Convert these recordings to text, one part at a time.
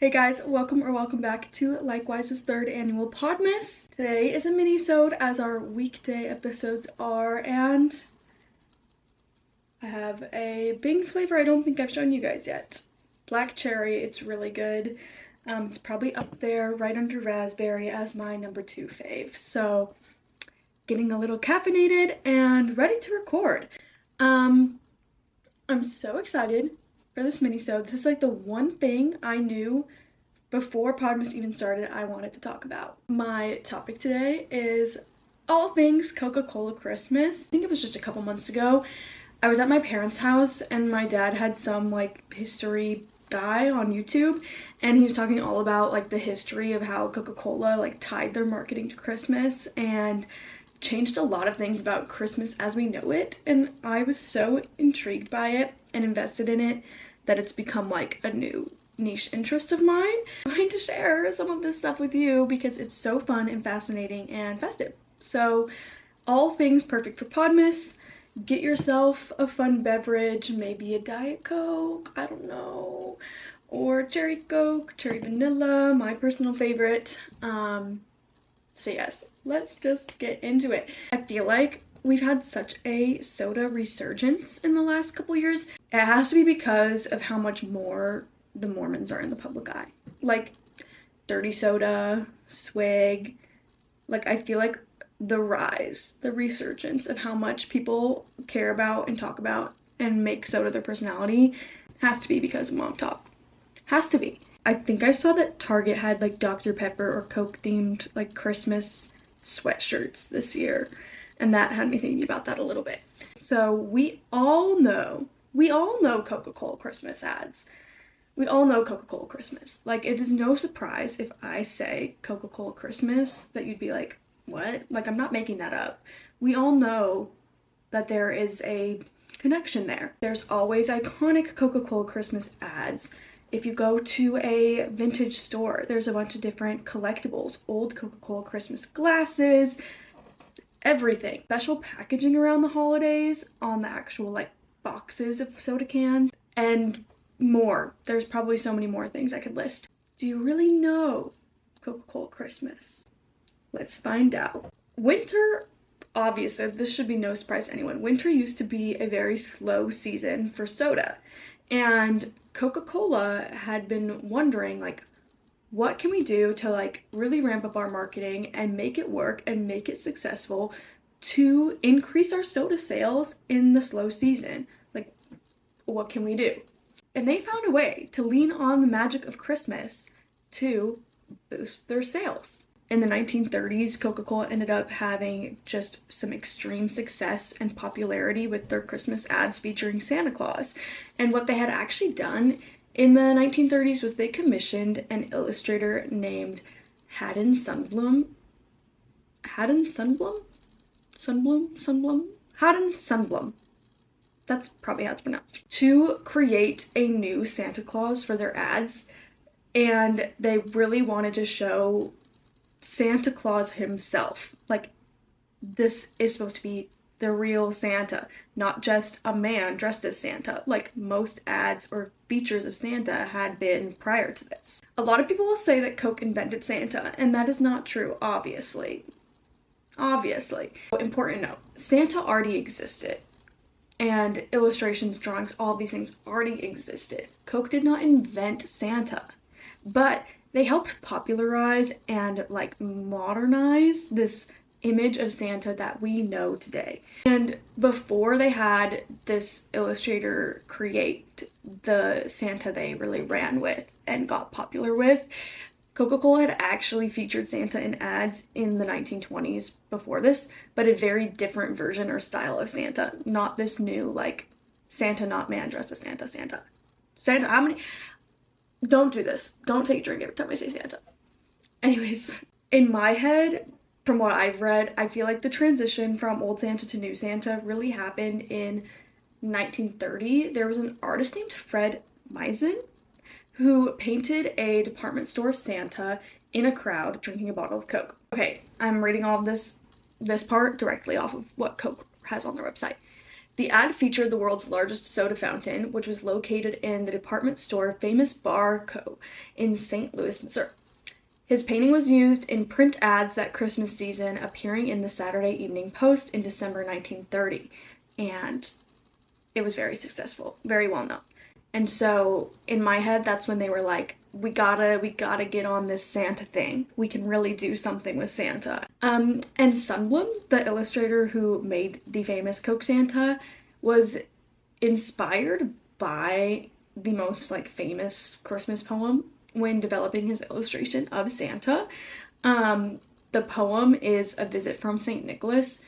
Hey guys, welcome back to Likewise's third annual Podmas. Today is a mini-sode as our weekday episodes are, and I have a Bing flavor I don't think I've shown you guys yet. Black cherry, it's really good. It's probably up there right under raspberry as my number 2 fave. So getting a little caffeinated and ready to record. I'm so excited for this mini-sode. This is like the one thing I knew before Podmas even started I wanted to talk about. My topic today is all things Coca-Cola Christmas. I think it was just a couple months ago. I was at my parents' house and my dad had some like history guy on YouTube, and he was talking all about like the history of how Coca-Cola like tied their marketing to Christmas and changed a lot of things about Christmas as we know it. And I was so intrigued by it and invested in it that it's become like a new niche interest of mine. I'm going to share some of this stuff with you because it's so fun and fascinating and festive. So all things perfect for Podmas. Get yourself a fun beverage, maybe a Diet Coke, I don't know, or cherry Coke, cherry vanilla, my personal favorite. So yes, let's just get into it. I feel like we've had such a soda resurgence in the last couple years. It has to be because of how much more the Mormons are in the public eye. Like dirty soda, swig, like I feel like the resurgence of how much people care about and talk about and make soda their personality has to be because of Mom Top. Has to be. I think I saw that Target had like Dr. Pepper or Coke themed like Christmas sweatshirts this year, and that had me thinking about that a little bit. So we all know Coca-Cola Christmas ads. We all know Coca-Cola Christmas. Like, it is no surprise if I say Coca-Cola Christmas that you'd be like, what? Like, I'm not making that up. We all know that there is a connection there. There's always iconic Coca-Cola Christmas ads. If you go to a vintage store, there's a bunch of different collectibles, old Coca-Cola Christmas glasses, everything. Special packaging around the holidays on the actual like boxes of soda cans, and more. There's probably so many more things I could list. Do you really know Coca-Cola Christmas? Let's find out. Winter, obviously, this should be no surprise to anyone. Winter used to be a very slow season for soda, and Coca-Cola had been wondering like, what can we do to like really ramp up our marketing and make it work and make it successful to increase our soda sales in the slow season? Like, what can we do? And they found a way to lean on the magic of Christmas to boost their sales. In the 1930s, Coca-Cola ended up having just some extreme success and popularity with their Christmas ads featuring Santa Claus. And what they had actually done in the 1930s was they commissioned an illustrator named Haddon Sundblom. Haddon Sundblom? Haddon Sundblom. That's probably how it's pronounced. To create a new Santa Claus for their ads. And they really wanted to show Santa Claus himself. Like, this is supposed to be the real Santa, not just a man dressed as Santa, like most ads or features of Santa had been prior to this. A lot of people will say that Coke invented Santa, and that is not true, obviously. Important note, Santa already existed. And illustrations, drawings, all these things already existed. Coke did not invent Santa, but they helped popularize and like modernize this image of Santa that we know today. And before they had this illustrator create the Santa they really ran with and got popular with, Coca-Cola had actually featured Santa in ads in the 1920s before this, but a very different version or style of Santa. Not this new, like, Santa not man dressed as Santa. Santa, how many? Don't do this. Don't take a drink every time I say Santa. Anyways, in my head, from what I've read, I feel like the transition from old Santa to new Santa really happened in 1930. There was an artist named Fred Misen who painted a department store Santa in a crowd drinking a bottle of Coke. Okay, I'm reading all of this part directly off of what Coke has on their website. The ad featured the world's largest soda fountain, which was located in the department store Famous Bar Co. in St. Louis, Missouri. His painting was used in print ads that Christmas season, appearing in the Saturday Evening Post in December 1930, and it was very successful, very well known. And so in my head, that's when they were like, we gotta get on this Santa thing. We can really do something with Santa. And Sundblom, the illustrator who made the famous Coke Santa, was inspired by the most like famous Christmas poem when developing his illustration of Santa. The poem is a visit from St. Nicholas,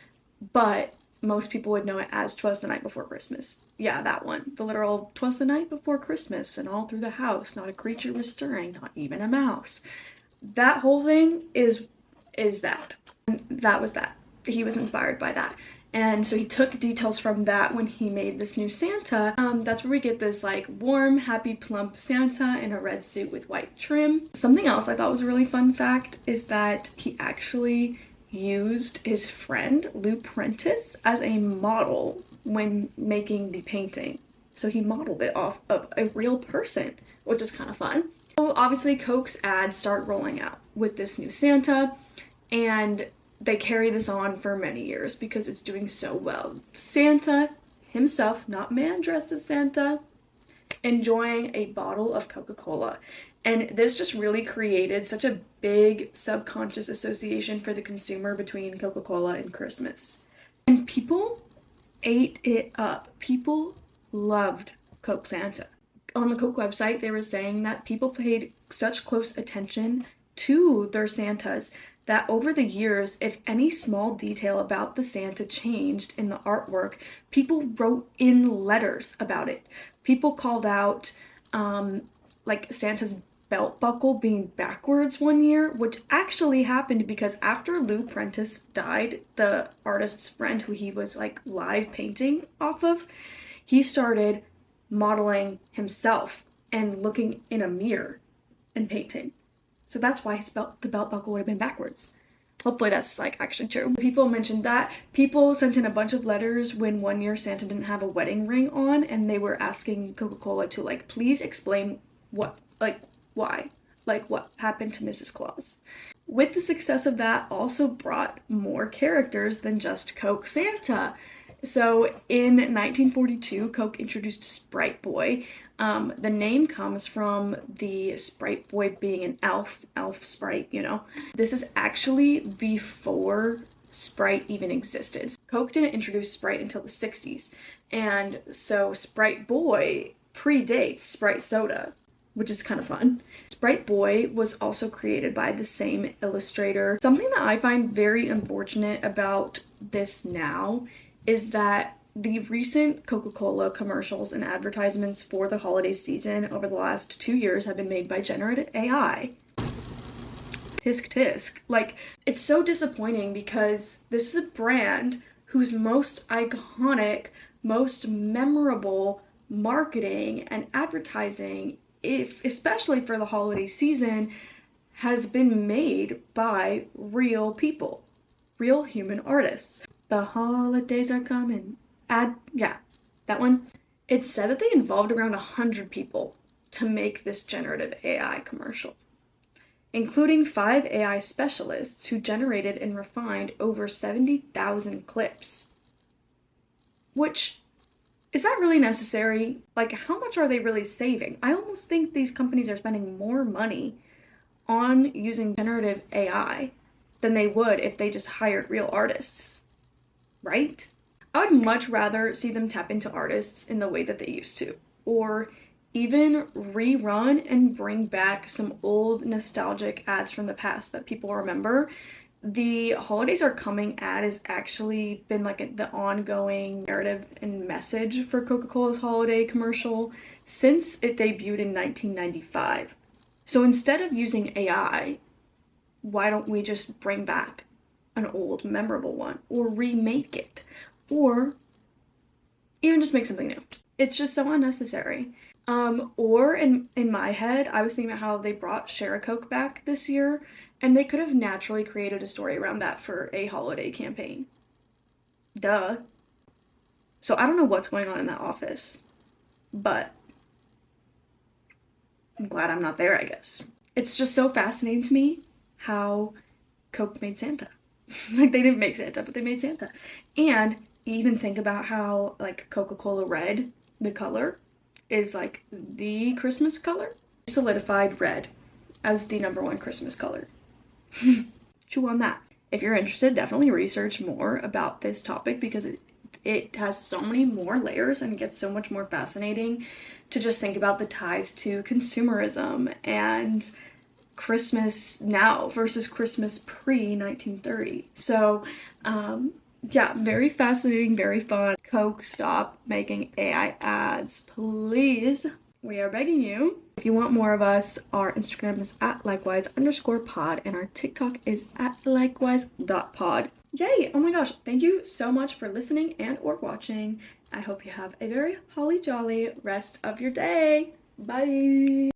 but most people would know it as "'Twas the Night Before Christmas." Yeah, that one. The literal "'Twas the night before Christmas, and all through the house not a creature was stirring, not even a mouse." That whole thing is that. And that was that. He was inspired by that. And so he took details from that when he made this new Santa. That's where we get this like warm, happy, plump Santa in a red suit with white trim. Something else I thought was a really fun fact is that he actually used his friend Lou Prentice as a model when making the painting. So he modeled it off of a real person, which is kind of fun. So obviously Coke's ads start rolling out with this new Santa, and they carry this on for many years because it's doing so well. Santa himself, not man dressed as Santa, enjoying a bottle of Coca-Cola. And this just really created such a big subconscious association for the consumer between Coca-Cola and Christmas. And people ate it up. People loved Coke Santa. On the Coke website, they were saying that people paid such close attention to their Santas that over the years, if any small detail about the Santa changed in the artwork, people wrote in letters about it. People called out like Santa's belt buckle being backwards one year, which actually happened because after Lou Prentice died, the artist's friend who he was like live painting off of, he started modeling himself and looking in a mirror and painting. So that's why the belt buckle would have been backwards. Hopefully that's like actually true. People mentioned that. People sent in a bunch of letters when one year Santa didn't have a wedding ring on, and they were asking Coca-Cola to like, please explain what, like, why? Like, what happened to Mrs. Claus? With the success of that also brought more characters than just Coke Santa. So in 1942, Coke introduced Sprite Boy. The name comes from the Sprite Boy being an elf Sprite, you know. This is actually before Sprite even existed. Coke didn't introduce Sprite until the 60s, and so Sprite Boy predates Sprite Soda, which is kind of fun. Sprite Boy was also created by the same illustrator. Something that I find very unfortunate about this now is that the recent Coca-Cola commercials and advertisements for the holiday season over the last 2 years have been made by generative AI. Tisk tisk. Like, it's so disappointing because this is a brand whose most iconic, most memorable marketing and advertising, especially for the holiday season, has been made by real people, real human artists. The holidays are coming. Yeah, that one. It said that they involved around 100 people to make this generative AI commercial, including 5 AI specialists who generated and refined over 70,000 clips. Which, is that really necessary? Like, how much are they really saving? I almost think these companies are spending more money on using generative AI than they would if they just hired real artists, right? I would much rather see them tap into artists in the way that they used to, or even rerun and bring back some old nostalgic ads from the past that people remember. The holidays are coming ad has actually been like the ongoing narrative and message for Coca-Cola's holiday commercial since it debuted in 1995. So instead of using AI, why don't we just bring back an old memorable one, or remake it, or even just make something new? It's just so unnecessary. Or in my head, I was thinking about how they brought Share a Coke back this year, and they could have naturally created a story around that for a holiday campaign. Duh. So I don't know what's going on in that office, but I'm glad I'm not there, I guess. It's just so fascinating to me how Coke made Santa. Like, they didn't make Santa, but they made Santa. And even think about how, like, Coca-Cola Red, the color, is like the Christmas color. Solidified red as the #1 Christmas color. Chew on that. If you're interested, definitely research more about this topic because it has so many more layers and gets so much more fascinating to just think about the ties to consumerism and Christmas now versus Christmas pre-1930. So, yeah, very fascinating, very fun. Coke, stop making AI ads, please. We are begging you. If you want more of us, our Instagram is @likewise_pod and our TikTok is @likewise.pod. Yay! Oh my gosh, thank you so much for listening and or watching. I hope you have a very holly jolly rest of your day. Bye!